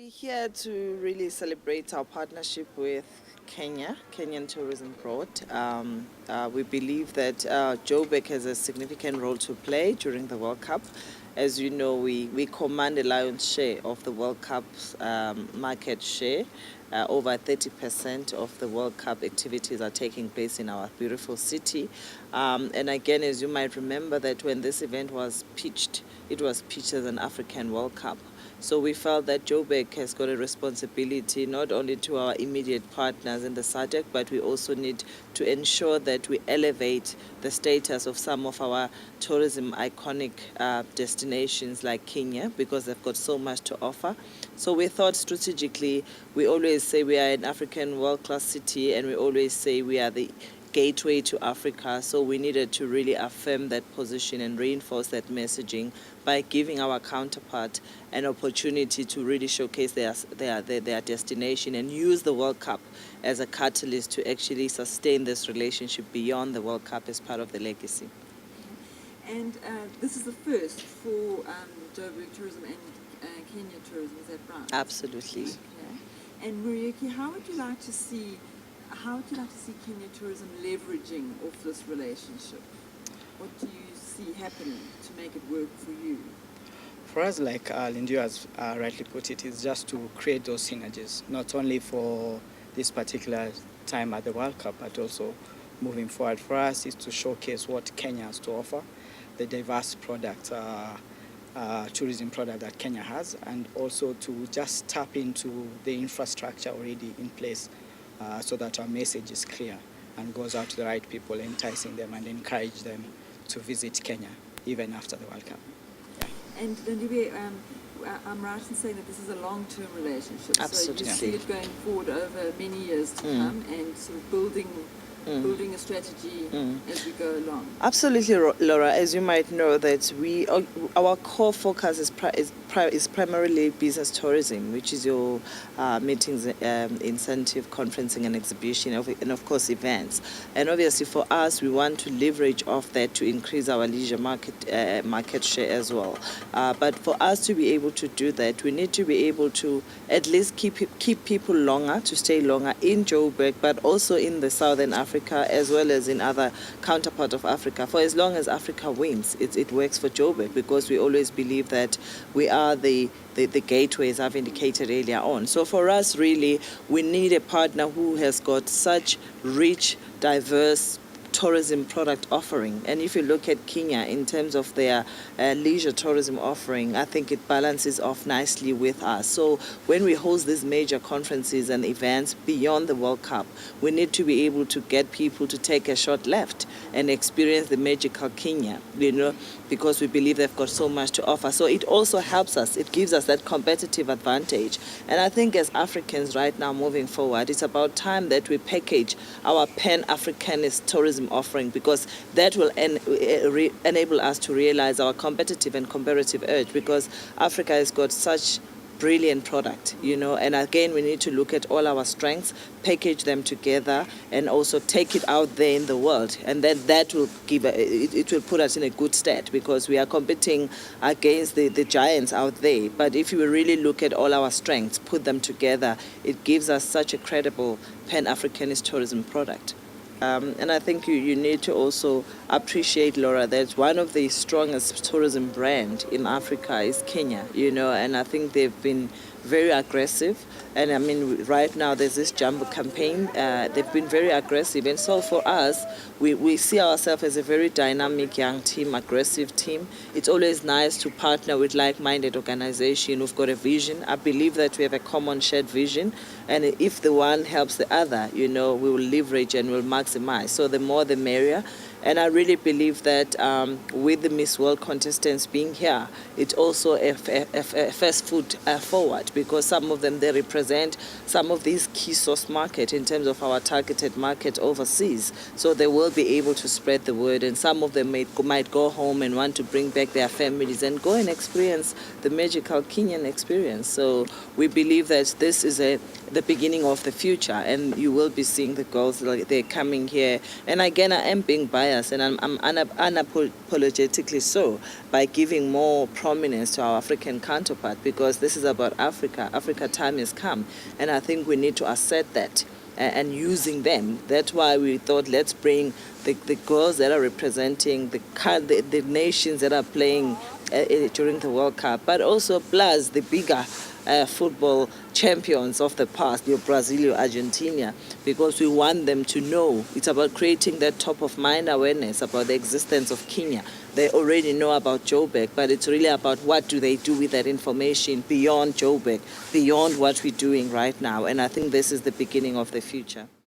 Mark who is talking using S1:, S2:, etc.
S1: We're here to really celebrate our partnership with Kenyan Tourism Board. We believe that Joburg has a significant role to play during the World Cup. As you know, we command a lion's share of the World Cup's market share. Over 30% of the World Cup activities are taking place in our beautiful city. And again, as you might remember, that when this event was pitched, it was pitched as an African World Cup. So we felt that Joburg has got a responsibility not only to our immediate partners in the SADC, but we also need to ensure that we elevate the status of some of our tourism iconic destinations like Kenya, because they've got so much to offer. So we thought strategically, we always say we are an African world-class city, and we always say we are the gateway to Africa, so we needed to really affirm that position and reinforce that messaging by giving our counterpart an opportunity to really showcase their destination and use the World Cup as a catalyst to actually sustain this relationship beyond the World Cup as part of the legacy.
S2: And this is the first for Joburg Tourism and Kenya Tourism, is that right?
S1: Absolutely.
S2: Okay. And Muriuki, how would you like to see Kenya Tourism leveraging off this relationship? What do you see happening to make it work for you?
S3: For us, like Lindu has rightly put it, is just to create those synergies, not only for this particular time at the World Cup, but also moving forward. For us, is to showcase what Kenya has to offer, the diverse product, tourism product that Kenya has, and also to just tap into the infrastructure already in place so that our message is clear and goes out to the right people, enticing them and encourage them to visit Kenya even after the World Cup. Yeah.
S2: And Lindiwe, I'm right in saying that this is a long-term relationship.
S1: Absolutely.
S2: So you see it going forward over many years to come, and sort of building a strategy as we go along.
S1: Absolutely, Laura. As you might know, that our core focus is primarily business tourism, which is your meetings, incentive, conferencing, and exhibition, and of course events. And obviously, for us, we want to leverage off that to increase our leisure market share as well. But for us to be able to do that, we need to be able to at least keep people longer, to stay longer in Joburg, but also in the Southern Africa, as well as in other counterparts of Africa. For as long as Africa wins, it works for Joburg, because we always believe that we are the gateways I've indicated earlier on. So for us, really, we need a partner who has got such rich, diverse tourism product offering. And if you look at Kenya in terms of their leisure tourism offering, I think it balances off nicely with us. So when we host these major conferences and events beyond the World Cup, we need to be able to get people to take a short left and experience the magical Kenya, because we believe they've got so much to offer. So it also helps us. It gives us that competitive advantage. And I think as Africans right now moving forward, it's about time that we package our Pan-Africanist tourism offering, because that will enable us to realize our competitive and comparative edge, because Africa has got such brilliant product, and again, we need to look at all our strengths, package them together, and also take it out there in the world. And then that will it will put us in a good stead, because we are competing against the giants out there. But if you really look at all our strengths, put them together, it gives us such a credible Pan-Africanist tourism product. And I think you need to also appreciate, Laura, that one of the strongest tourism brand in Africa is Kenya, and I think they've been very aggressive. And I mean, right now there's this Jumbo campaign. They've been very aggressive. And so for us, we see ourselves as a very dynamic young team, aggressive team. It's always nice to partner with like-minded organizations who've got a vision. I believe that we have a common shared vision. And if the one helps the other, we will leverage and we'll maximize. So the more the merrier. And I really believe that with the Miss World contestants being here, it's also a first foot forward, because some of them, they represent some of these key source market in terms of our targeted market overseas. So they will be able to spread the word, and some of them might go home and want to bring back their families and go and experience the magical Kenyan experience. So we believe that this is the beginning of the future, and you will be seeing the girls, they're coming here. And again, I am being biased bias, and I'm unapologetically so, by giving more prominence to our African counterpart, because this is about Africa. Africa time has come, and I think we need to assert that and using them. That's why we thought, let's bring the girls that are representing the nations that are playing during the World Cup, but also plus the bigger football champions of the past, your Brazil, your Argentina, because we want them to know. It's about creating that top of mind awareness about the existence of Kenya. They already know about Joburg, but it's really about what do they do with that information beyond Joburg, beyond what we're doing right now. And I think this is the beginning of the future.